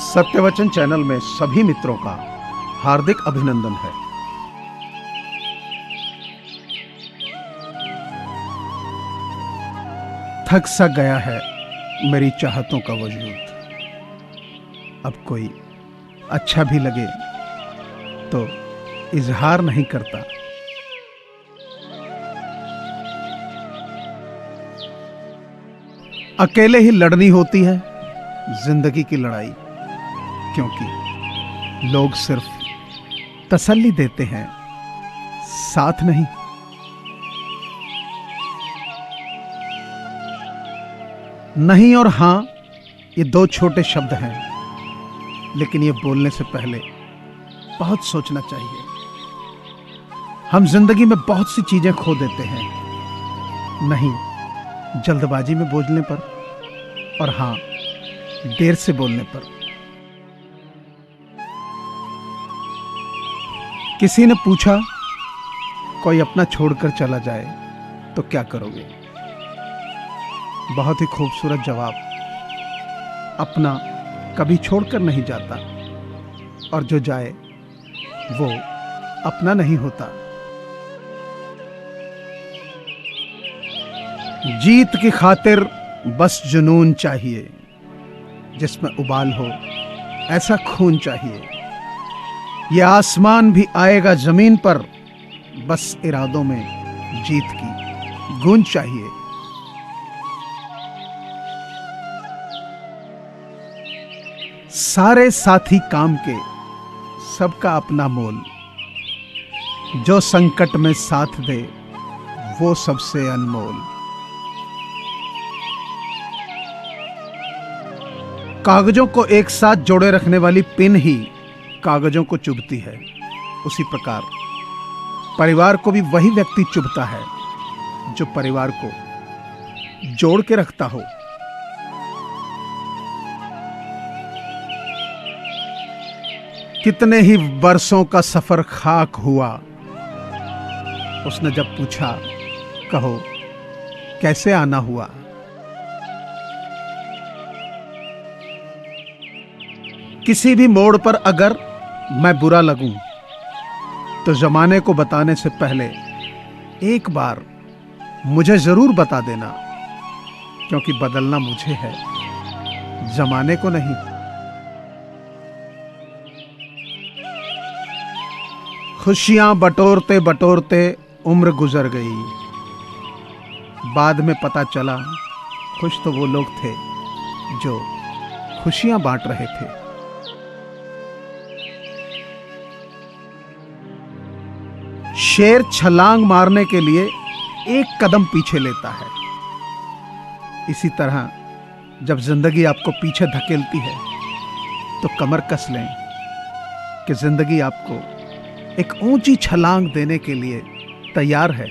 सत्यवचन channel में सभी मित्रों का हार्दिक अभिनंदन है। थक सा गया है मेरी चाहतों का वजूद। अब कोई अच्छा भी लगे तो इजहार नहीं करता। अकेले ही लड़नी होती है जिंदगी की लड़ाई, क्योंकि लोग सिर्फ तसल्ली देते हैं, साथ नहीं। नहीं और हां ये दो छोटे शब्द हैं, लेकिन ये बोलने से पहले बहुत सोचना चाहिए। हम जिंदगी में बहुत सी चीजें खो देते हैं, नहीं जल्दबाजी में बोलने पर, और हां देर से बोलने पर। किसी ने पूछा कोई अपना छोड़कर चला जाए तो क्या करोगे? बहुत ही खूबसूरत जवाब। अपना कभी छोड़कर नहीं जाता, और जो जाए वो अपना नहीं होता। जीत की खातिर बस जुनून चाहिए, जिसमें उबाल हो ऐसा खून चाहिए। ये आसमान भी आएगा जमीन पर, बस इरादों में जीत की गूंज चाहिए। सारे साथी काम के, सबका अपना मोल। जो संकट में साथ दे वो सबसे अनमोल। कागजों को एक साथ जोड़े रखने वाली पिन ही कागजों को चुभती है, उसी प्रकार परिवार को भी वही व्यक्ति चुभता है जो परिवार को जोड़ के रखता हो। कितने ही बरसों का सफर खाक हुआ, उसने जब पूछा कहो कैसे आना हुआ। किसी भी मोड़ पर अगर मैं बुरा लगूं तो जमाने को बताने से पहले एक बार मुझे जरूर बता देना, क्योंकि बदलना मुझे है, जमाने को नहीं। खुशियां बटोरते बटोरते उम्र गुजर गई। बाद में पता चला खुश तो वो लोग थे जो खुशियां बांट रहे थे। शेर छलांग मारने के लिए एक कदम पीछे लेता है। इसी तरह जब जिंदगी आपको पीछे धकेलती है तो कमर कस लें कि जिंदगी आपको एक ऊंची छलांग देने के लिए तैयार है।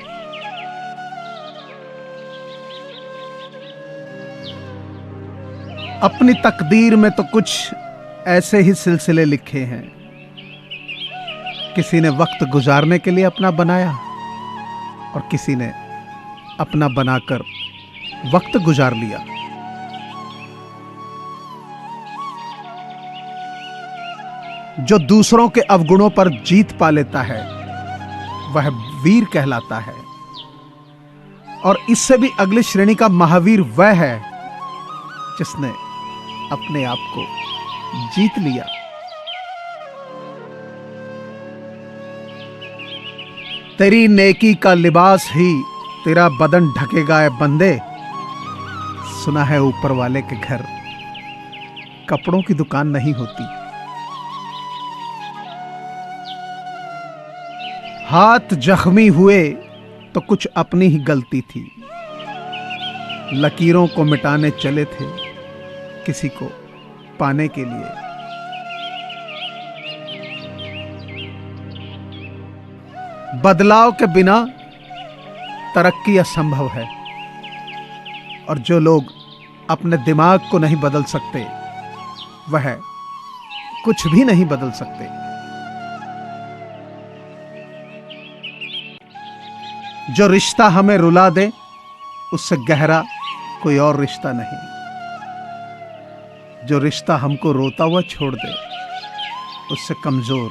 अपनी तकदीर में तो कुछ ऐसे ही सिलसिले लिखे हैं। किसी ने वक्त गुजारने के लिए अपना बनाया, और किसी ने अपना बनाकर वक्त गुजार लिया। जो दूसरों के अवगुणों पर जीत पा लेता है वह वीर कहलाता है, और इससे भी अगली श्रेणी का महावीर वह है जिसने अपने आप को जीत लिया। तेरी नेकी का लिबास ही तेरा बदन ढकेगा ए बंदे। सुना है ऊपर वाले के घर कपड़ों की दुकान नहीं होती। हाथ जख्मी हुए तो कुछ अपनी ही गलती थी। लकीरों को मिटाने चले थे किसी को पाने के लिए। बदलाव के बिना तरक्की असंभव है, और जो लोग अपने दिमाग को नहीं बदल सकते वह कुछ भी नहीं बदल सकते। जो रिश्ता हमें रुला दे उससे गहरा कोई और रिश्ता नहीं। जो रिश्ता हमको रोता हुआ छोड़ दे, उससे कमजोर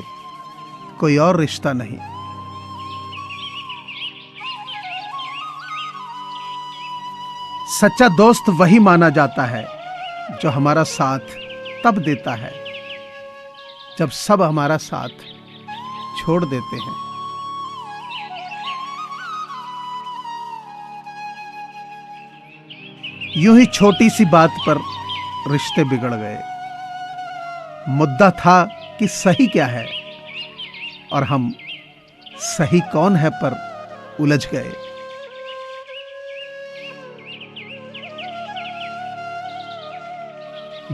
कोई और रिश्ता नहीं। सच्चा दोस्त वही माना जाता है जो हमारा साथ तब देता है जब सब हमारा साथ छोड़ देते हैं। यूं ही छोटी सी बात पर रिश्ते बिगड़ गए। मुद्दा था कि सही क्या है और हम सही कौन है पर उलझ गए।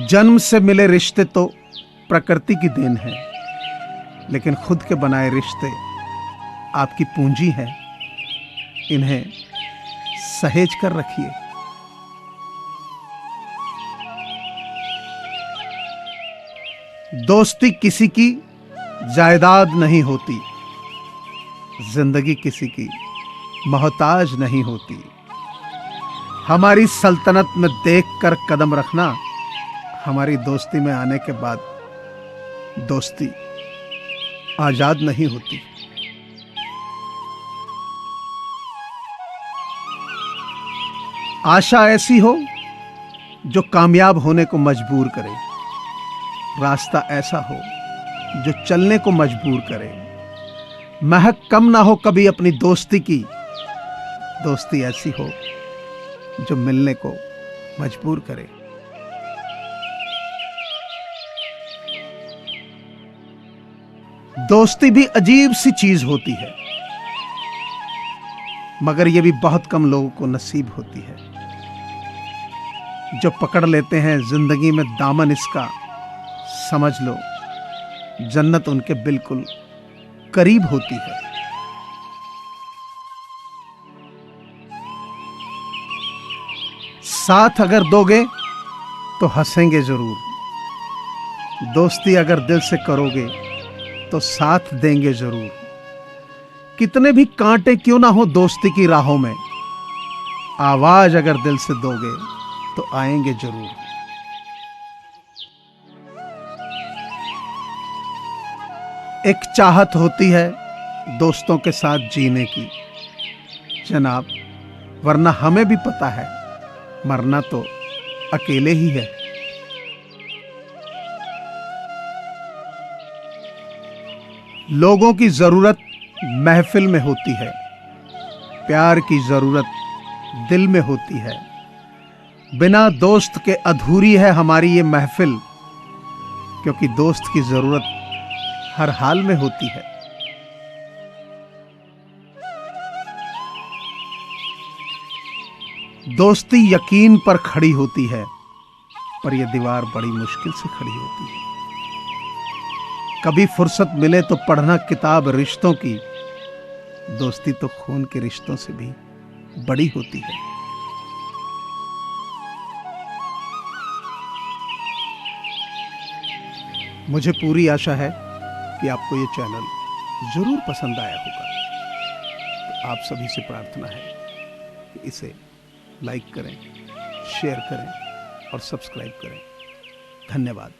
जन्म से मिले रिश्ते तो प्रकृति की देन है, लेकिन खुद के बनाए रिश्ते आपकी पूंजी है। इन्हें सहेज कर रखिए। दोस्ती किसी की जायदाद नहीं होती, जिंदगी किसी की मोहताज नहीं होती। हमारी सल्तनत में देखकर कदम रखना, हमारी दोस्ती में आने के बाद दोस्ती आजाद नहीं होती। आशा ऐसी हो जो कामयाब होने को मजबूर करे, रास्ता ऐसा हो जो चलने को मजबूर करे। महक कम ना हो कभी अपनी दोस्ती की, दोस्ती ऐसी हो जो मिलने को मजबूर करे। दोस्ती भी अजीब सी चीज होती है, मगर यह भी बहुत कम लोगों को नसीब होती है। जो पकड़ लेते हैं जिंदगी में दामन इसका, समझ लो जन्नत उनके बिल्कुल करीब होती है। साथ अगर दोगे तो हंसेंगे जरूर, दोस्ती अगर दिल से करोगे तो साथ देंगे जरूर। कितने भी कांटे क्यों ना हो दोस्ती की राहों में, आवाज अगर दिल से दोगे तो आएंगे जरूर। एक चाहत होती है दोस्तों के साथ जीने की जनाब, वरना हमें भी पता है मरना तो अकेले ही है। लोगों की जरूरत महफिल में होती है, प्यार की जरूरत दिल में होती है। बिना दोस्त के अधूरी है हमारी ये महफिल, क्योंकि दोस्त की जरूरत हर हाल में होती है। दोस्ती यकीन पर खड़ी होती है, पर यह दीवार बड़ी मुश्किल से खड़ी होती है। कभी फुर्सत मिले तो पढ़ना किताब रिश्तों की, दोस्ती तो खून के रिश्तों से भी बड़ी होती है। मुझे पूरी आशा है कि आपको ये चैनल जरूर पसंद आया होगा। तो आप सभी से प्रार्थना है कि इसे लाइक करें, शेयर करें और सब्सक्राइब करें। धन्यवाद।